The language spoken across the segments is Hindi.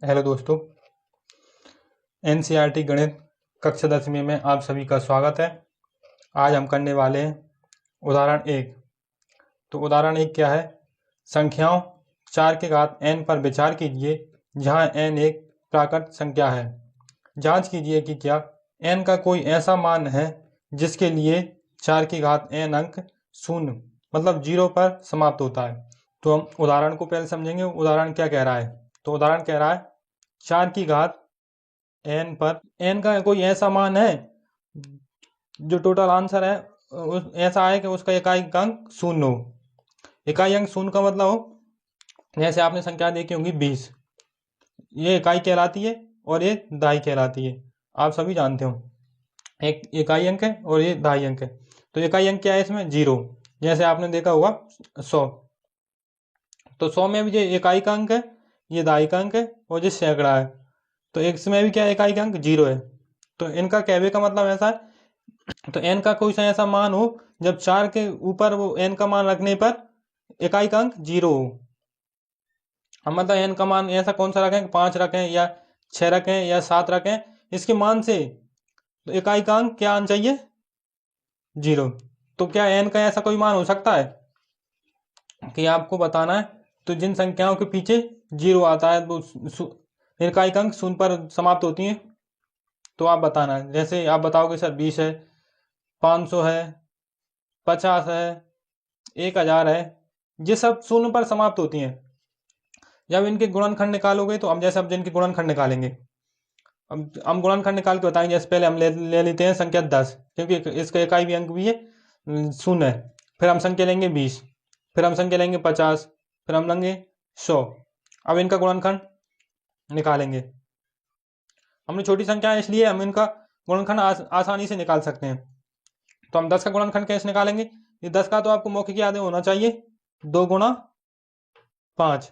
हेलो दोस्तों, एनसीईआरटी गणित कक्षा 10वीं में आप सभी का स्वागत है। आज हम करने वाले हैं उदाहरण 1। तो उदाहरण 1 क्या है? संख्याओं 4 के घात n पर विचार कीजिए जहां n एक प्राकृत संख्या है। जांच कीजिए कि क्या n का कोई ऐसा मान है जिसके लिए 4 की घात n अंक शून्य मतलब 0 पर समाप्त होता है। तो हम उदाहरण को पहले समझेंगे। उदाहरण क्या कह रहा है? तो उदाहरण कह रहा है 4 की घात n पर n का कोई ऐसा मान है जो टोटल आंसर है ऐसा है कि उसका इकाई अंक शून्य हो। इकाई अंक शून्य का मतलब हो, जैसे आपने संख्या देखी होंगी 20, ये इकाई कहलाती है और ये दहाई कहलाती है। आप सभी जानते हो, एक इकाई अंक है और ये दहाई अंक है। तो इकाई अंक क्या है इसमें? 0। जैसे आपने देखा होगा 100, तो 100 में भी ये इकाई का अंक है, ये दहाई का अंक है और ये सैकड़ा है। तो इसमें भी क्या है? इकाई का अंक 0 है। तो इनका कहने का मतलब ऐसा है, तो n का कोई सा ऐसा मान हो जब 4 के ऊपर वो n का मान रखने पर इकाई का अंक 0 हो। हम मतलब n का मान ऐसा कौन सा रखें? 5 रखें या 6 रखें या 7 रखें, इसके मान से तो इकाई का अंक क्या आना चाहिए? 0। तो क्या n का ऐसा कोई मान हो सकता है कि आपको बताना है? तो जिन संख्याओं के पीछे 0 आता है वो इकाई का अंक शून्य पर समाप्त होती हैं। तो आप बताना है। जैसे आप बताओगे सर 20 है, 500 है, 50 है, 1000 है, ये सब शून्य पर समाप्त होती हैं। जब इनके गुणनखंड निकालोगे तो हम जैसे अब जिनके गुणनखंड निकालेंगे, हम गुणनखंड निकाल के बताएंगे। जैसे पहले हम ले लेते हैं संख्या 10, क्योंकि इसका इकाई भी अंक भी है शून्य है। फिर हम संख्या लेंगे 20, फिर हम संख्या लेंगे 50, फिर हम लेंगे 100। अब इनका गुणनखंड निकालेंगे। हमने छोटी संख्या है इसलिए हम इनका गुणनखंड आसानी से निकाल सकते हैं। तो हम 10 का गुणनखंड कैसे निकालेंगे? ये 10 का तो आपको मौखिक याद होना चाहिए, 2 गुणा 5।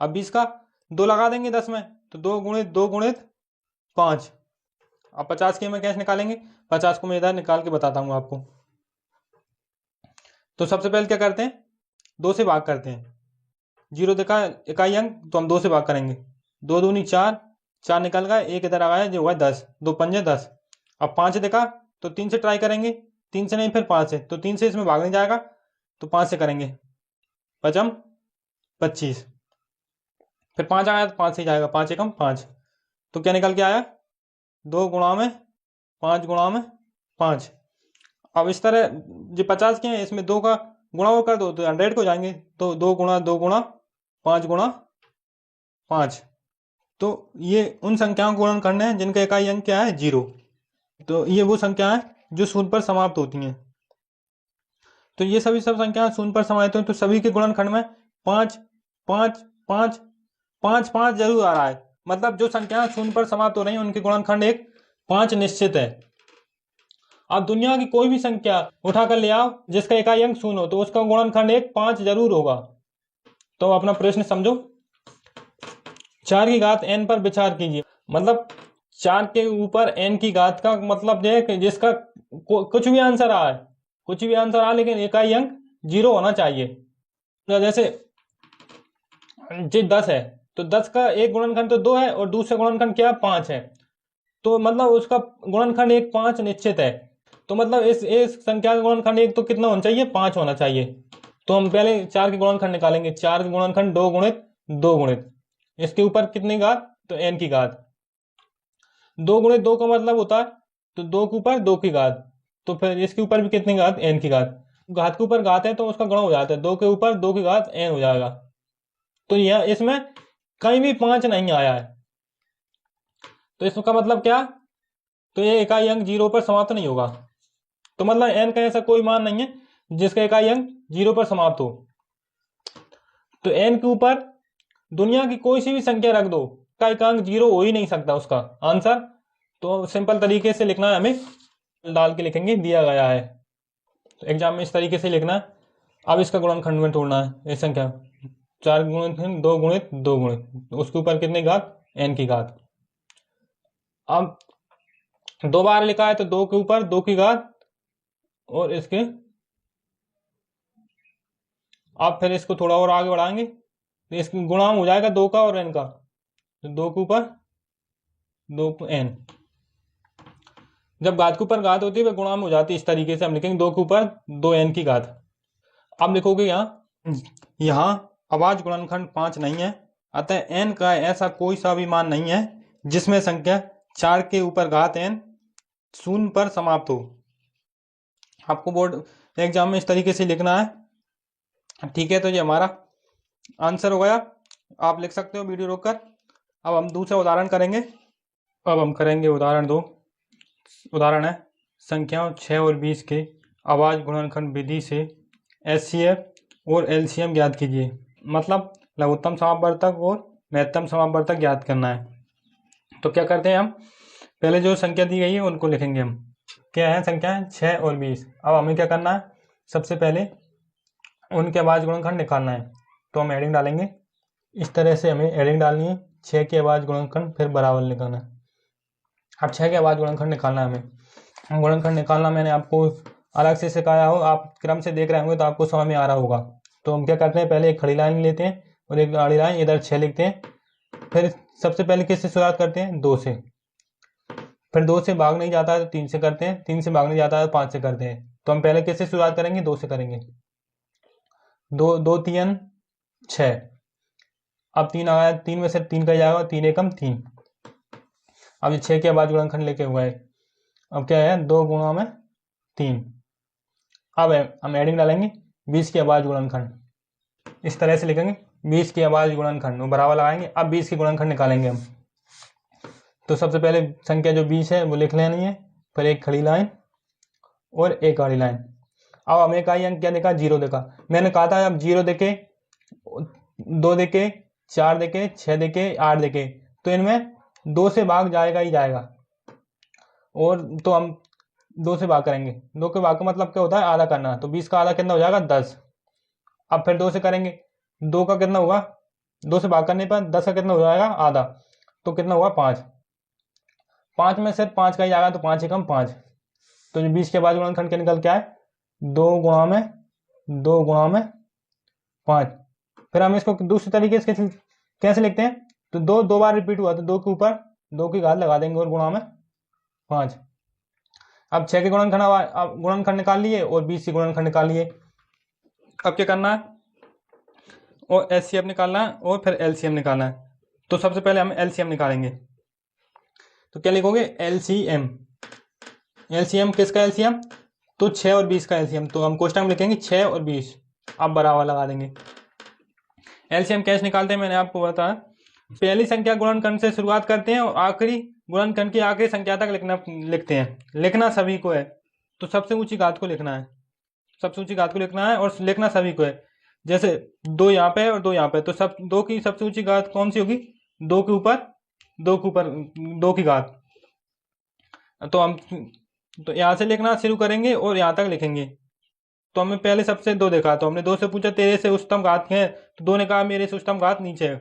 अब 20 का 2 लगा देंगे 10 में, तो 2 गुणित 5। अब 50 की हमें कैसे निकालेंगे? 50 को मैं इधर निकाल के बताता हूँ आपको। तो सबसे पहले क्या करते हैं? 2 से भाग करते हैं। 0 देखा इकाई अंक, तो हम 2 से भाग करेंगे। 2 दूनी 4, 4 निकल गया, 1 इधर आ गया, जो हुआ 10, 2 पंजे 10। अब 5 देखा तो 3 से ट्राई करेंगे, 3 से नहीं फिर 5 से, तो 3 से इसमें भाग नहीं जाएगा, तो 5 से करेंगे, पचम 25। फिर 5 आया तो 5 से ही जाएगा, 5 एकम 5। तो क्या निकल के आया? 2 गुणा में 5 गुणा में 5। अब इस तरह जो 50 के हैं इसमें 2 का गुणा वो कर दो तो 100 को जाएंगे। तो 2 गुणा 5 गुणा 5। तो ये उन संख्याओं को गुणन करने हैं जिनका इकाई अंक क्या है? 0। तो ये वो संख्याएं जो शून्य पर समाप्त होती हैं। तो ये सभी सब संख्याएं शून्य पर समाप्त होती हैं, तो सभी के गुणनखंड में 5 5 5 5 5 जरूर आ रहा है। मतलब जो संख्याएं शून्य पर समाप्त हो रही हैं उनके गुणनखंड एक 5 निश्चित है। आप दुनिया की कोई भी संख्या उठाकर ले आओ जिसका इकाई अंक शून्य हो, तो उसका गुणनखंड एक 5 जरूर होगा। तो अपना प्रश्न समझो। 4 की घात n पर विचार कीजिए। मतलब 4 के ऊपर n की घात का मतलब यह है कि जिसका कुछ भी आंसर आ है, कुछ भी आंसर आ, लेकिन इकाई अंक 0 होना चाहिए। तो जैसे 10 है, तो 10 का एक गुणनखंड तो 2 है और दूसरा गुणनखंड क्या? 5 है। तो मतलब उसका गुणनखंड एक 5 निश्चित है। तो मतलब इस संख्या का गुणनखंड एक तो कितना होना चाहिए? 5 होना चाहिए। तो हम पहले 4 के गुणनखंड निकालेंगे। 4 के गुणनखंड 2 गुणित 2 गुणित इसके ऊपर कितनी घात? तो n की घात। 2 गुणित 2 का मतलब होता है तो 2 के ऊपर 2 की घात, तो फिर इसके ऊपर भी कितनी घात? n की घात। घात के ऊपर घात है तो उसका गुणा हो जाता है, 2 के ऊपर 2 की घात n हो जाएगा। तो यह इसमें कहीं भी 5 नहीं आया है, तो इसका मतलब क्या? तो ये इकाई अंक 0 पर समाप्त नहीं होगा। तो मतलब n का ऐसा कोई मान नहीं है जिसका इकाई अंक 0 पर समाप्त हो। तो n के ऊपर दुनिया की कोई सी भी संख्या रख दो, का अंक 0 हो ही नहीं सकता उसका आंसर। तो सिंपल तरीके से लिखना है, हमें डाल के लिखेंगे, दिया गया है। तो एग्जाम में इस तरीके से लिखना है। अब इसका गुणनखंड में तोड़ना है। ये संख्या 4 गुणित 2 गुणित 2 गुणित उसके ऊपर कितनी घात? n की घात। अब 2 बार लिखा है तो 2 के ऊपर 2 की घात और इसके, अब फिर इसको थोड़ा और आगे बढ़ाएंगे तो इसकी गुणा हो जाएगा 2 का और n का। तो 2 के ऊपर 2n। जब घात के ऊपर घात होती है वह गुणा में हो जाती है। इस तरीके से हम लिखेंगे 2 के ऊपर 2n की घात। अब लिखोगे यहाँ अभाज्य गुणनखंड 5 नहीं है, अतः n का ऐसा कोई सा भी मान नहीं है जिसमें संख्या 4 के ऊपर घात n शून्य पर समाप्त हो। आपको बोर्ड एग्जाम में इस तरीके से लिखना है। ठीक है, तो ये हमारा आंसर हो गया। आप लिख सकते हो वीडियो रोककर। अब हम दूसरा उदाहरण करेंगे। अब हम करेंगे उदाहरण 2। उदाहरण है संख्याओं 6 और 20 के अभाज्य गुणनखंड विधि से HCF और LCM ज्ञात कीजिए। मतलब लघुत्तम समापवर्तक और महत्तम समापवर्तक ज्ञात करना है। तो क्या करते हैं, हम पहले जो संख्या दी गई है उनको लिखेंगे। हम क्या है, संख्या है 6 और 20। अब हमें क्या करना है, सबसे पहले उनके अभाज्य गुणनखंड निकालना है। तो हम एडिंग डालेंगे। इस तरह से हमें एडिंग डालनी है। 6 के अभाज्य गुणनखंड फिर बराबर निकालना है। अब 6 के अभाज्य गुणनखंड निकालना है हमें। गुणनखंड निकालना मैंने आपको अलग से सिखाया हो, आप क्रम से देख रहे होंगे तो आपको समझ में आ रहा होगा। तो हम क्या करते हैं, पहले एक खड़ी लाइन लेते हैं और एक आड़ी लाइन, इधर 6 लिखते हैं। फिर सबसे पहले किससे शुरुआत करते हैं, 2 से। फिर 2 से भाग नहीं जाता है तो 3 से करते हैं। 3 से भाग नहीं जाता है तो 5 से करते हैं। तो हम पहले किससे शुरुआत करेंगे, 2 से करेंगे। 2 3 6। अब 3 आया, 3 में से 3 का जाएगा, 3 एकम 3। अब ये 6 के अभाज्य गुणनखंड लेके हुआ है। अब क्या है, 2 गुणा में 3। अब हम एडिंग डालेंगे 20 के अभाज्य गुणनखंड। इस तरह से लिखेंगे 20 के अभाज्य गुणनखंड बराबर लगाएंगे। अब 20 के गुणनखंड निकालेंगे हम। तो सबसे पहले संख्या जो 20 है वो लिख लेनी है, फिर एक खड़ी लाइन और एक आड़ी लाइन। अब हमें का अंक क्या देखा, 0 देखा। मैंने कहा था अब 0 देखे, 2 देखे, 4 देखे, 6 देखे, 8 देखे, तो इनमें 2 से भाग जाएगा ही जाएगा। और तो हम 2 से भाग करेंगे। 2 के भाग का मतलब क्या होता है, आधा करना। तो 20 का आधा कितना हो जाएगा, 10। अब फिर 2 से करेंगे, 2 का कितना होगा, 2 से भाग करने पर 10 का कितना हो जाएगा, आधा। तो कितना हुआ, 5। 5 में सिर्फ 5 का ही आएगा, तो 5 एकम 5। तो जो 20 के बाद गुणनखंड के निकल के आए, 2 गुणा में 2 गुणा में 5। फिर हम इसको दूसरे तरीके से कैसे लिखते हैं, तो 2 बार रिपीट हुआ तो 2 के ऊपर 2 की घात लगा देंगे और गुणा में 5। अब 6 के गुणनखंड निकाल लिए और 20 के गुणनखंड निकाल लिए। अब क्या करना है, और HCF निकालना है और फिर LCM निकालना है। तो सबसे पहले हम LCM निकालेंगे। तो क्या लिखोगे, LCM। LCM किसका LCM, तो 6 और 20 का LCM। तो हम क्वेश्चन में लिखेंगे 6 और 20। अब बराबर लगा देंगे। LCM कैसे निकालते हैं मैंने आपको बताया। पहली संख्या गुणनखंड से शुरुआत करते हैं और आखिरी गुणनखंड की आखिरी संख्या तक लिखते हैं। लिखना सभी को है, तो सबसे ऊंची घात को लिखना है। सबसे ऊंची घात को लिखना है और लिखना सभी को है। जैसे 2 यहाँ पे और 2 यहाँ पे, तो 2 की सबसे ऊंची घात कौन सी होगी, 2 के ऊपर 2 की घात। तो हम यहाँ से लिखना शुरू करेंगे और यहाँ तक लिखेंगे। तो हमें पहले सबसे 2 देखा, तो हमने 2 से पूछा तेरे से उच्चतम घात है, तो 2 ने कहा मेरे से उच्चतम घात नीचे है।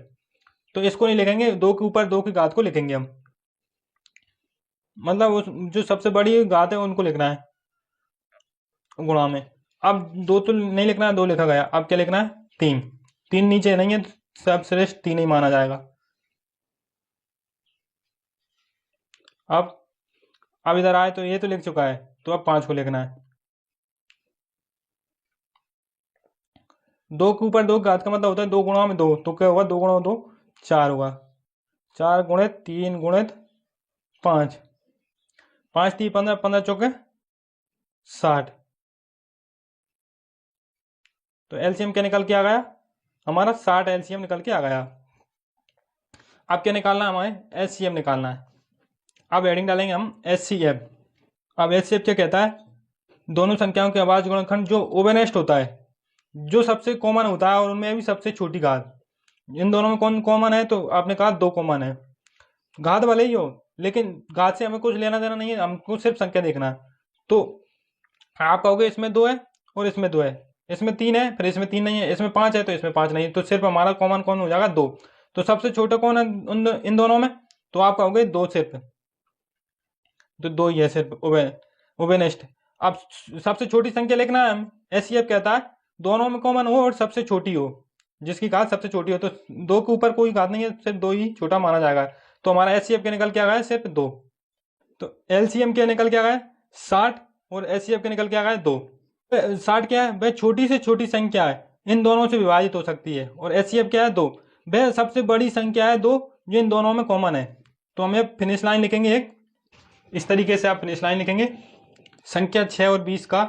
तो इसको नहीं लिखेंगे, 2 के ऊपर 2 की घात को लिखेंगे हम। मतलब जो सबसे बड़ी घात है उनको लिखना है गुणा में। अब 2 तो नहीं लिखना है, 2 लिखा गया। अब क्या लिखना है, 3। 3 नीचे नहीं है, सब श्रेष्ठ 3 ही माना जाएगा। अब इधर आए तो ये तो लिख चुका है, तो अब 5 को लिखना है। 2 के ऊपर 2 घात का मतलब होता है 2 गुणा में 2। तो क्या होगा, 2 गुणा में 2 4 होगा। 4 गुणित 3 गुणित 5, 5 3 15, 15 चौके 60। तो LCM क्या निकल के आ गया, हमारा 60 LCM निकल के आ गया। अब क्या निकालना है, हमें HCF निकालना है। अब एडिंग डालेंगे हम HCF। अब HCF क्या कहता है, दोनों संख्याओं के अभाज्य गुणनखंड जो ओवेनेस्ट होता है, जो सबसे कॉमन होता है और उनमें भी सबसे छोटी घात। इन दोनों में कौन कॉमन है, तो आपने कहा 2 कॉमन है। घात भले ही हो, लेकिन घात से हमें कुछ लेना देना नहीं है, हमको सिर्फ संख्या देखना है। तो आप कहोगे इसमें 2 है और इसमें 2 है, इसमें 3 है, फिर इसमें 3 नहीं है, इसमें 5 है तो इसमें 5 नहीं है। तो सिर्फ हमारा कॉमन कौन हो जाएगा, 2। तो सबसे छोटा कौन है इन दोनों में, तो आप कहोगे 2 सिर्फ। तो 2 ही है सिर्फ ओवेनेस्ट। अब सबसे छोटी संख्या लिखना है। HCF कहता है दोनों में कॉमन हो और सबसे छोटी हो। जिसकी घात सबसे छोटी हो। तो 2 के ऊपर कोई घात नहीं है, सिर्फ 2 ही छोटा माना जाएगा। तो हमारा एचसीएफ क्या निकल के आ गया है, सिर्फ 2। तो एलसीएम क्या निकल के आ गया है, 60, और एचसीएफ क्या निकल के आ गया है, 2। 60 क्या है वह छोटी से छोटी संख्या है, इन दोनों से विभाजित हो सकती है। और एचसीएफ क्या है, 2, वह सबसे बड़ी संख्या है 2, जो इन दोनों में कॉमन है। तो हम एक फिनिश लाइन लिखेंगे, एक इस तरीके से आप फिनिश लाइन लिखेंगे। संख्या 6 और 20 का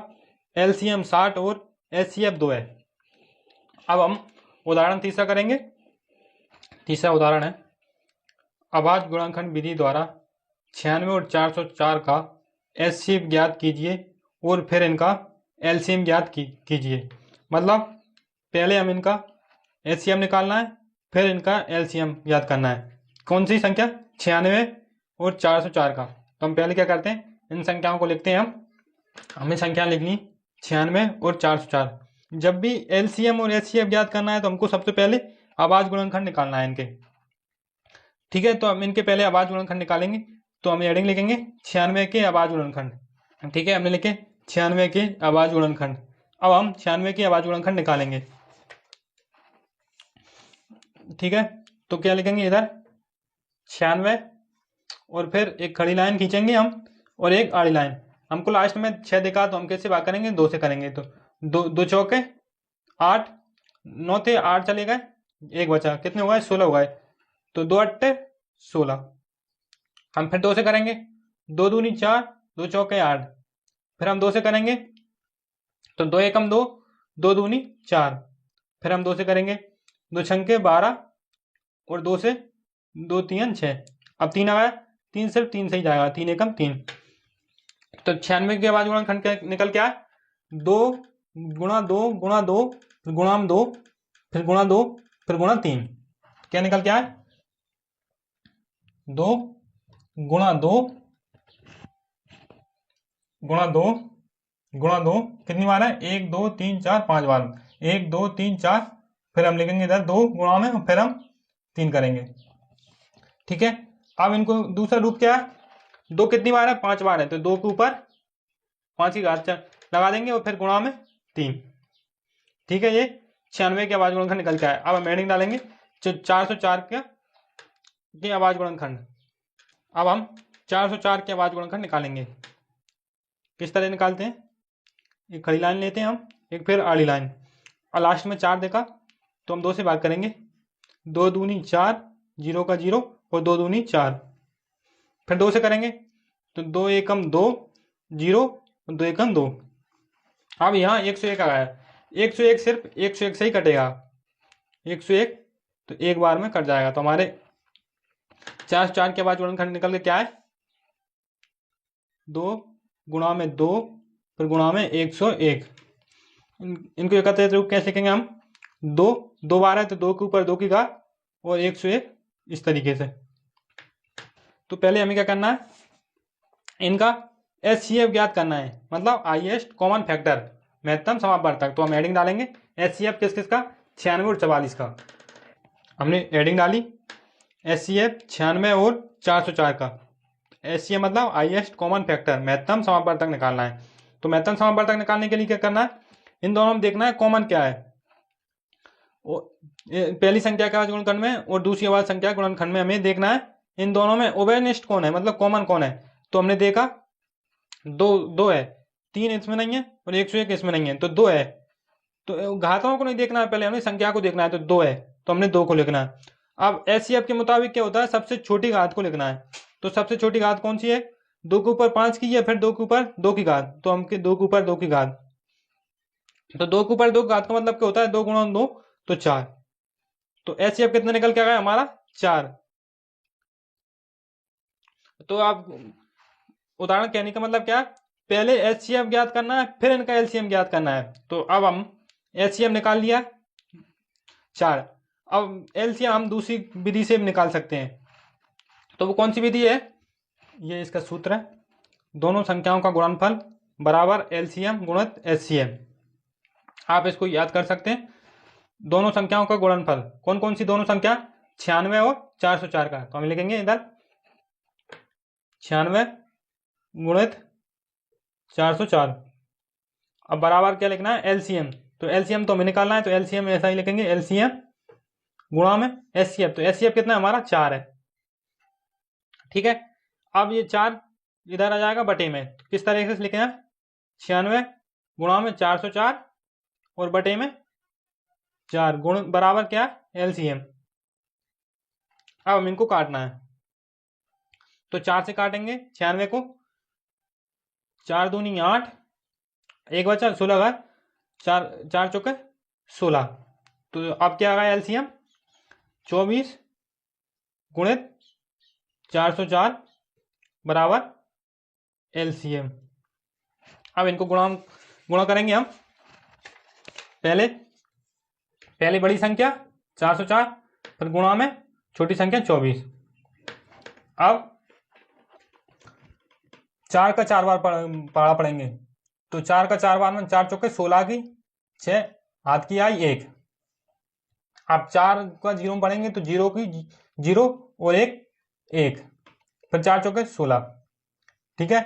एलसीएम 60 और एचसीएफ 2 है। अब हम उदाहरण तीसरा करेंगे। तीसरा उदाहरण है, अभाज्य गुणनखंड विधि द्वारा 96 और 404 का एचसीएफ ज्ञात कीजिए और फिर इनका एलसीएम ज्ञात कीजिए। मतलब पहले हम इनका एचसीएम निकालना है, फिर इनका एलसीएम ज्ञात करना है। कौन सी संख्या, 96 और 404 का। तो हम पहले क्या करते हैं, इन संख्याओं को लिखते हैं। हमें संख्या लिखनी 96 और 404। जब भी एलसीएम और एचसीएफ ज्ञात करना है तो हमको सबसे पहले अभाज्य गुणनखंड निकालना है इनके। ठीक है, तो हम इनके पहले अभाज्य गुणनखंड निकालेंगे। तो हम हेडिंग लिखेंगे 96 के अभाज्य गुणनखंड। ठीक है, हमने लिखे 96 के अभाज्य गुणनखंड। अब हम 96 के अभाज्य गुणनखंड निकालेंगे। ठीक है, तो क्या लिखेंगे इधर 96, और फिर एक खड़ी लाइन खींचेंगे हम और एक आड़ी लाइन। हमको लास्ट में 6 देखा तो हम कैसे भाग करेंगे, 2 से करेंगे। तो 2 चौके 8, 9 थे 8 चले गए, 1 बचा, कितने हो गए, 16 हो गए। तो 2 अट्टे 16। हम फिर 2 से करेंगे, 2 दूनी 4, 2 चौके 8। फिर हम 2 से करेंगे तो 2 एकम 2, 2 दूनी 4। फिर हम 2 से करेंगे, 2 छंके 12, और 2 से 2 तीन 6। अब 3 आ गया, 3 सिर्फ 3 से ही जाएगा, 3 एकम 3। तो 96 के अभाज्य गुणनखंड निकल क्या है, 2 गुणा 2 गुणा 2 गुणा 2, फिर गुणा 2, फिर गुणा 3। क्या निकल क्या है, 2 गुणा 2 गुणा 2 गुणा 2, कितनी बार है, 1 2 3 4 5 बार। 1 2 3 4, फिर हम लिखेंगे इधर 2 गुणा में, फिर हम 3 करेंगे। ठीक है, अब इनको दूसरा रूप क्या है, 2 कितनी बार है, 5 बार है। तो 2 के ऊपर 5 की घात लगा देंगे और फिर गुणा में 3। ठीक है, ये 96 के अभाज्य गुणनखंड निकल के आया। अब हम हेडिंग डालेंगे 404 के अभाज्य गुणनखंड। अब हम 404 के अभाज्य गुणनखंड निकालेंगे। किस तरह निकालते हैं, एक खड़ी लाइन लेते हैं हम, एक फिर आड़ी लाइन, और लास्ट में 4 देखा तो हम 2 से भाग करेंगे। 2 दूनी 4, 0 का 0, और 2 दूनी 4। फिर 2 से करेंगे तो 2 एकम 2, 0, 2 एकम 2। अब यहाँ 101 आ गया, 101 सिर्फ 101 से ही कटेगा, 101 तो एक बार में कट जाएगा। तो हमारे 404 के बाद गुणनखंड निकल के क्या है, 2 गुणा में 2, फिर गुणा में 101। इनको एकत्रित रूप कैसे लिखेंगे हम, 2 बार है तो 2 के ऊपर 2 की घात और 101, इस तरीके से। तो पहले हमें क्या करना है, इनका एचसीएफ ज्ञात करना है, मतलब हाईएस्ट कॉमन फैक्टर, महत्तम समापवर्तक। तो हम हेडिंग डालेंगे एचसीएफ किस किस का, 96 और 44 का। हमने हेडिंग डाली एचसीएफ 96 और 404 का। एचसीएफ मतलब हाईएस्ट कॉमन फैक्टर, महत्तम समापवर्तक निकालना है। तो महत्तम समापवर्तक निकालने के लिए क्या करना है, इन दोनों में देखना है कॉमन क्या है। पहली संख्या के गुणनखंड में और दूसरी अभाज्य संख्या के गुणनखंड में हमें देखना है इन दोनों में उभयनिष्ठ कौन है, मतलब कॉमन कौन है। तो हमने देखा 2 है, 3 इसमें नहीं है और 101 इसमें नहीं है, तो 2 है। तो घातों को नहीं देखना है, पहले हमें संख्या को देखना है। तो 2 है तो हमने 2 को लिखना है। अब एचसीएफ के मुताबिक क्या होता है, सबसे छोटी घात को लिखना है। तो सबसे छोटी घात कौन सी है, 2 के ऊपर 5 की, या फिर 2 के ऊपर 2 की घात। तो हम 2 के ऊपर 2 की घात, तो 2 के ऊपर 2 की घात का मतलब क्या होता है, 2 गुणा 2 तो 4। तो एचसीएफ कितना निकल के आ गया हमारा, 4। तो आप उदाहरण कहने का मतलब क्या है, पहले एचसीएफ ज्ञात करना है, फिर इनका एलसीएम ज्ञात करना है। तो अब हम एचसीएफ निकाल लिया 4। अब एलसीएम हम दूसरी विधि से भी निकाल सकते हैं। तो वो कौन सी विधि है, ये इसका सूत्र है, दोनों संख्याओं का गुणनफल बराबर एलसीएम गुणित एचसीएफ। आप इसको याद कर सकते हैं, दोनों संख्याओं का गुणनफल, कौन कौन सी दोनों संख्या, 96 और 404 का। तो हम लिखेंगे इधर 96 गुणित 404। अब बराबर क्या लिखना है, एलसीएम। तो एलसीएम तो हमें निकालना है, तो एलसीएम ऐसा ही लिखेंगे, एलसीएम गुणा में HCF, तो HCF कितना है हमारा 4 है। ठीक है, अब ये 4 इधर आ जाएगा बटे में, तो किस तरीके से लिखे हैं 96 गुणा में 404 और बटे में 4 गुण बराबर क्या है LCM। अब हम इनको काटना है, तो 4 से काटेंगे 96 को, 4 दूनी 8, एक बचा 16 का 4 4 चौके 16, तो अब क्या आ गया LCM 24 गुणित 404 बराबर LCM। अब इनको गुणा करेंगे हम, पहले बड़ी संख्या 404, फिर गुणा में छोटी संख्या 24। अब 4 का 4 बार पढ़ा पड़ेंगे, तो 4 का 4 बार में 4 चौके 16 की 6 हाथ की आई 1। अब 4 का 0 पढ़ेंगे तो 0 की 0 और 1 1, फिर 4 चौके 16। ठीक है,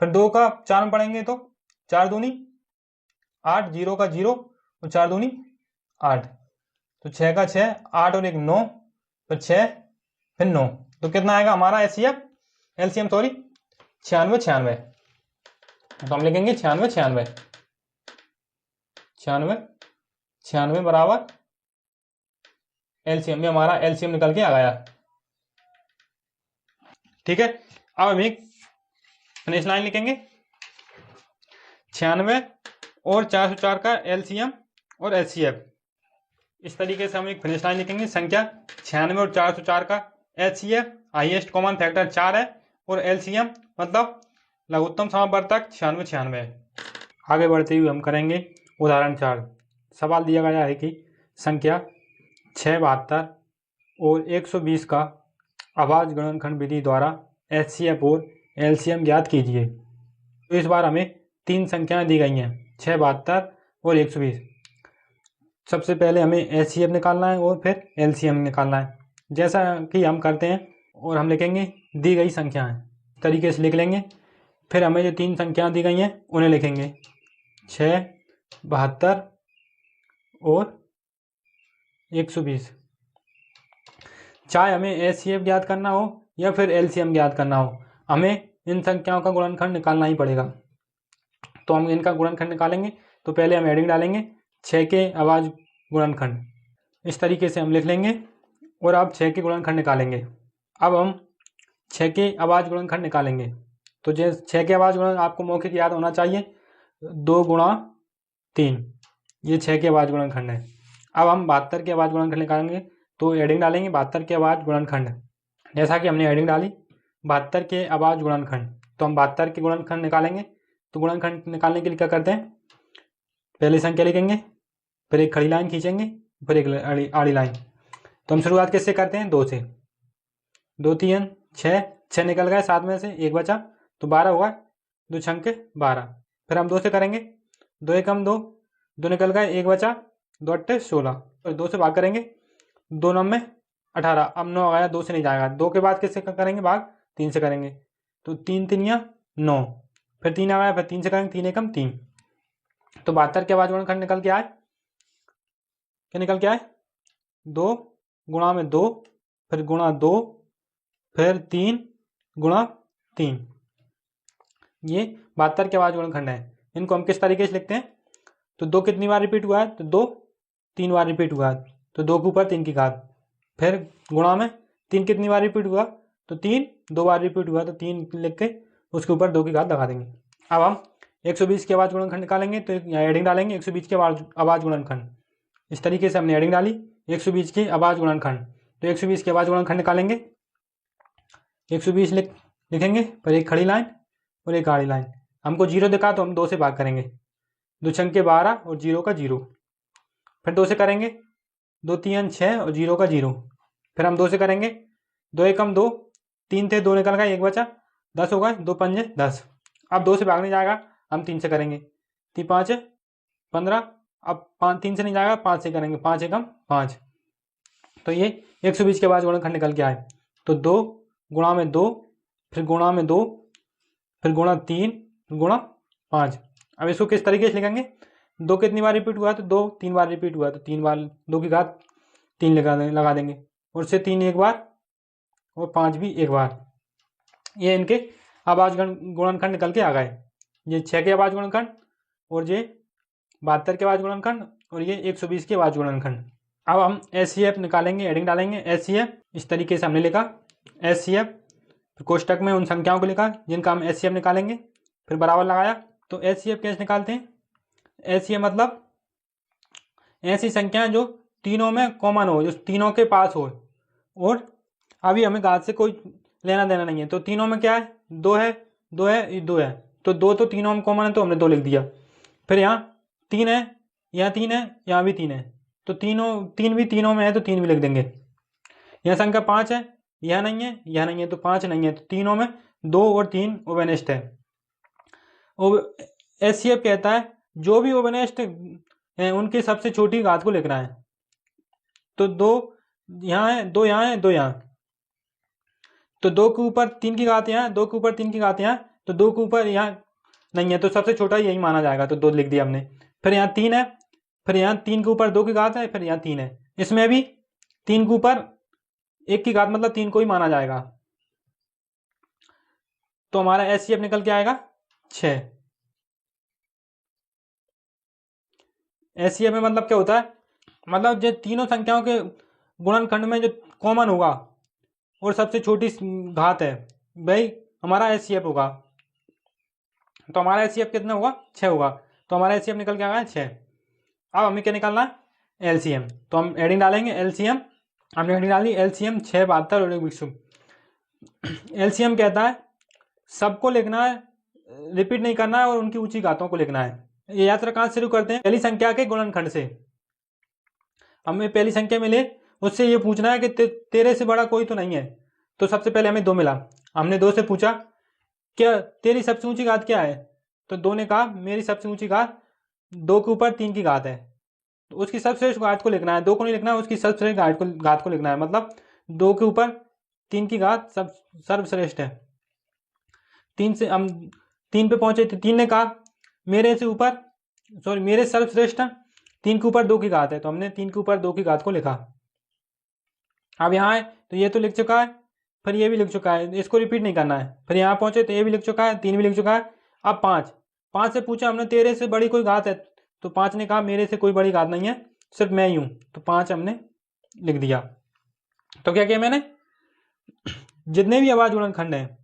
फिर 2 का 4 में पढ़ेंगे तो 4 दूनी 8, 0 का 0 और 4 दूनी 8, तो 6 का 6, 8 और 1 9, फिर 6 फिर 9, तो कितना आएगा हमारा LCM सॉरी 96 तो हम लिखेंगे 96 बराबर LCM में हमारा LCM निकल के आ गया। ठीक है, अब हम एक फिनिश लाइन लिखेंगे, 96 और 404 का LCM और HCF। इस तरीके से हम एक फिनिश लाइन लिखेंगे। संख्या 96 और 404 का HCF हाईएस्ट कॉमन फैक्टर 4 है और LCM मतलब लघुत्तम समापवर्तक 96 है। आगे बढ़ते हुए हम करेंगे उदाहरण 4। सवाल दिया गया है कि संख्या 672 और 120 का अभाज्य गुणनखंड विधि द्वारा HCF और LCM ज्ञात कीजिए। तो इस बार हमें 3 संख्याएं दी गई हैं, 672 और 120। सबसे पहले हमें HCF निकालना है और फिर LCM निकालना है, जैसा कि हम करते हैं। और हम लिखेंगे दी गई संख्याएं, तरीके से लिख लेंगे। फिर हमें जो 3 संख्याएं दी गई हैं उन्हें लिखेंगे, 672 और 120। चाहे हमें HCF ज्ञात करना हो या फिर LCM ज्ञात करना हो, हमें इन संख्याओं का गुणनखंड निकालना ही पड़ेगा। तो हम इनका गुणनखंड निकालेंगे, तो पहले हम एडिंग डालेंगे 6 के अभाज्य गुणनखंड, इस तरीके से हम लिख लेंगे और अब 6 के गुणनखंड निकालेंगे। अब हम 6 के अभाज्य गुणनखंड निकालेंगे, तो जैसे 6 के अभाज्य गुणन आपको मौखिक याद होना चाहिए, 2 गुणा 3, ये 6 के अभाज्य गुणनखंड है। अब हम 72 के अभाज्य गुणनखंड निकालेंगे, तो एडिंग डालेंगे 72 के अभाज्य गुणनखंड। जैसा कि हमने एडिंग डाली 72 के अभाज्य गुणनखंड, तो हम 72 के गुणनखंड निकालेंगे। तो गुणनखंड निकालने के लिए क्या करते हैं, पहले संख्या लिखेंगे, फिर एक खड़ी लाइन खींचेंगे, फिर एक आड़ी लाइन। तो हम शुरुआत किससे करते हैं, 2 से। 2 3 6 निकल गए, 7 में से 1 बचा तो 12 हुआ, 2 छंके 12। फिर हम 2 से करेंगे, 2 एकम 2, 2 निकल गए, 1 बचा, 2 अट्ठे 16। फिर 2 से भाग करेंगे, 2 9 में 18, अब 9 आया, 2 से नहीं जाएगा। 2 के बाद किससे करेंगे भाग, 3 से करेंगे, तो 3 3 9, फिर 3 आया, फिर 3 से करेंगे, 3 एकम 3। तो 72 के अभाज्य गुणनखंड निकल के आए, क्या निकल के आए, 2 गुणा में 2, फिर गुणा 2, फिर 3 गुणा 3। ये 72 के अभाज्य गुणनखंड है। इनको हम किस तरीके से लिखते हैं, तो 2 कितनी बार रिपीट हुआ है, तो 2 3 बार रिपीट हुआ है, तो 2 के ऊपर 3 की घात। फिर गुणा में 3 कितनी बार रिपीट हुआ, तो 3 2 बार रिपीट हुआ, तो 3 लिख के उसके ऊपर 2 की घात लगा देंगे। अब हम 120 के अभाज्य गुणनखंड निकालेंगे, तो यहाँ एडिंग डालेंगे 120 के अभाज्य गुणनखंड। इस तरीके से हमने एडिंग डाली 120 के अभाज्य गुणनखंड, तो 120 के अभाज्य गुणनखंड निकालेंगे। 120 लिखेंगे, फिर एक खड़ी लाइन और एक आड़ी लाइन। हमको 0 दिखा तो हम 2 से भाग करेंगे, 2 छंके 12 और 0 का 0। फिर 2 से करेंगे, 2 3 6 और 0 का 0। फिर हम 2 से करेंगे, 2 एकम 2, 3 थे 2 निकल गए, 1 बचा, 10 हो गए, 2 पंजे 10। अब 2 से भाग नहीं जाएगा, हम 3 से करेंगे, 3 5 15। अब 3 से नहीं जाएगा, 5 से करेंगे, 5 एकम 5। तो ये 120 के बाद गुणनखंड निकल के आए। तो 2 गुणा में 2, फिर गुणा में 2, फिर गुणा 3, फिर गुणा 5। अब इसको किस तरीके से लिखेंगे, 2 कितनी बार रिपीट हुआ, तो 2 3 बार रिपीट हुआ, तो 3 बार 2 की घात 3 लगा देंगे, और से 3 एक बार और 5 भी एक बार। ये इनके अभाज्य गुणनखंड निकल के आ गए। ये 6 के अभाज्य गुणनखंड, और ये 72 के अभाज्य गुणनखंड, और ये 120 के अभाज्य गुणनखंड। अब हम HCF निकालेंगे, एडिंग डालेंगे। HCF इस तरीके से हमने लिखा HCF, फिर कोष्टक में उन संख्याओं को लिखा जिनका हम HCF निकालेंगे, फिर बराबर लगाया। तो HCF कैसे निकालते हैं? HCF मतलब ऐसी संख्याएं जो तीनों में कॉमन हो, जो तीनों के पास हो, और अभी हमें घात से कोई लेना देना नहीं है। तो तीनों में क्या है? 2 है, 2 है, 2 है। तो 2 तो तीनों में कॉमन है, तो हमने 2 लिख दिया। फिर यहाँ 3 है, यहाँ 3 है, यहाँ भी 3 है, तो 3 भी तीनों में है, तो 3 भी लिख देंगे। यहाँ संख्या 5 है, यह नहीं है, यह नहीं है, तो 5 नहीं है, तो तीनों में 2 और 3 ओवेनेस्ट है। HCF कहता है जो भी ओवेनेस्ट है उनकी सबसे छोटी घात को लिखना है। तो 2 यहाँ है, 2 यहाँ है, 2 यहाँ, तो 2 के ऊपर 3 की घात यहाँ, 2 के ऊपर 3 की घात यहाँ, तो 2 के ऊपर यहाँ नहीं है, तो सबसे छोटा यही माना जाएगा, तो 2 लिख दिया हमने। फिर यहाँ 3 है, फिर यहाँ 3 के ऊपर 2 की घात है, फिर यहाँ 3 है, इसमें भी 3 के ऊपर 1 की घात मतलब 3 को ही माना जाएगा। तो हमारा HCF निकल के आएगा 6। HCF में मतलब क्या होता है? मतलब जो तीनों संख्याओं के गुणनखंड में जो कॉमन होगा और सबसे छोटी घात है, भाई हमारा HCF होगा। तो हमारा HCF कितना होगा? 6 होगा। तो हमारा HCF निकल के आ गया 6। अब हमें क्या निकालना है? LCM। तो हम एडिंग डालेंगे LCM। हमने एडिंग डाली LCM 6, 72 और 120। LCM कहता है सबको लिखना है, रिपीट नहीं करना है, और उनकी ऊंची घातों को लिखना है। ये यात्रा कहाँ से शुरू करते हैं? पहली संख्या के गुणनखंड से। हमें पहली संख्या मिले, उससे ये पूछना है कि तेरे से बड़ा कोई तो नहीं है। तो सबसे पहले हमें 2 मिला, हमने 2 से पूछा क्या तेरी सबसे ऊंची घात क्या है? तो 2 ने कहा मेरी सबसे ऊंची घात 2 के ऊपर 3 की घात है। तो उसकी सबश्रेष्ठ घात को लिखना है, 2 को नहीं लिखना है, उसकी सर्वश्रेष्ठ घात को लिखना है। मतलब 2 के ऊपर 3 की घात सब सर्वश्रेष्ठ है। 3 से हम 3 पे पहुंचे, तो 3 ने कहा मेरे सर्वश्रेष्ठ 3 के ऊपर 2 की घात है, तो हमने 3 के ऊपर 2 की घात को लिखा। अब यहाँ है तो ये तो लिख चुका है, फिर ये भी लिख चुका है, इसको रिपीट नहीं करना है। फिर यहाँ पहुंचे तो ये भी लिख चुका है, 3 भी लिख चुका है। अब 5 से पूछा हमने तेरे से बड़ी कोई घात है? तो 5 ने कहा मेरे से कोई बड़ी घात नहीं है, सिर्फ मैं ही हूँ। तो 5 हमने लिख दिया। तो क्या किया मैंने? जितने भी अभाज्य गुणनखंड हैं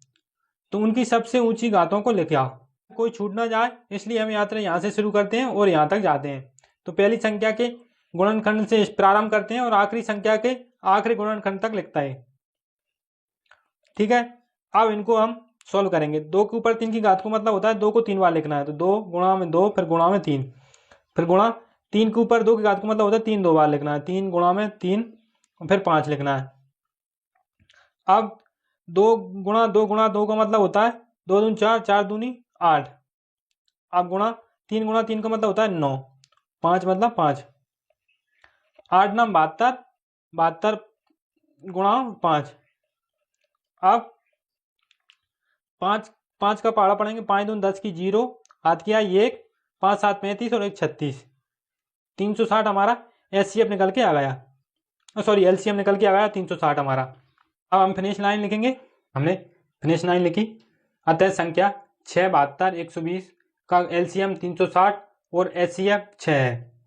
तो उनकी सबसे ऊंची घातों को लिखा, कोई छूट ना जाए, इसलिए हम यात्रा यहाँ से शुरू करते हैं और यहाँ तक जाते हैं। तो पहली संख्या के गुणनखंड से प्रारंभ करते हैं और आखिरी संख्या के आखिरी गुणनखंड तक लिखता है। ठीक है, अब इनको हम सॉल्व करेंगे। 2 के ऊपर 3 की घात को मतलब होता है 2 को 3 बार लिखना है, तो 2 गुणा में 2, फिर गुणा में 3, फिर गुणा 3 के ऊपर 2 की घात को मतलब होता है 3 2 बार लिखना है, 3 गुणा में 3, फिर 5 लिखना है। अब 2 गुणा 2 का मतलब होता है 2 दूनी 4, 4 दूनी 8। अब गुणा 3 का मतलब होता है 9, 5 मतलब 5, 8 9 72, 72 गुणा 5। अब 5 का पहाड़ा पढ़ेंगे, 5 दूनी 10 की 0, हाथ किया 1, 5 7 35 और 1 36, 360 हमारा HCF निकल के आ गया। सॉरी LCM निकल के आ गया 360 हमारा। अब हम फिनिश लाइन लिखेंगे। हमने फिनिश लाइन लिखी, अतः संख्या 6, 72, 120 का LCM 360 और HCF 6 है।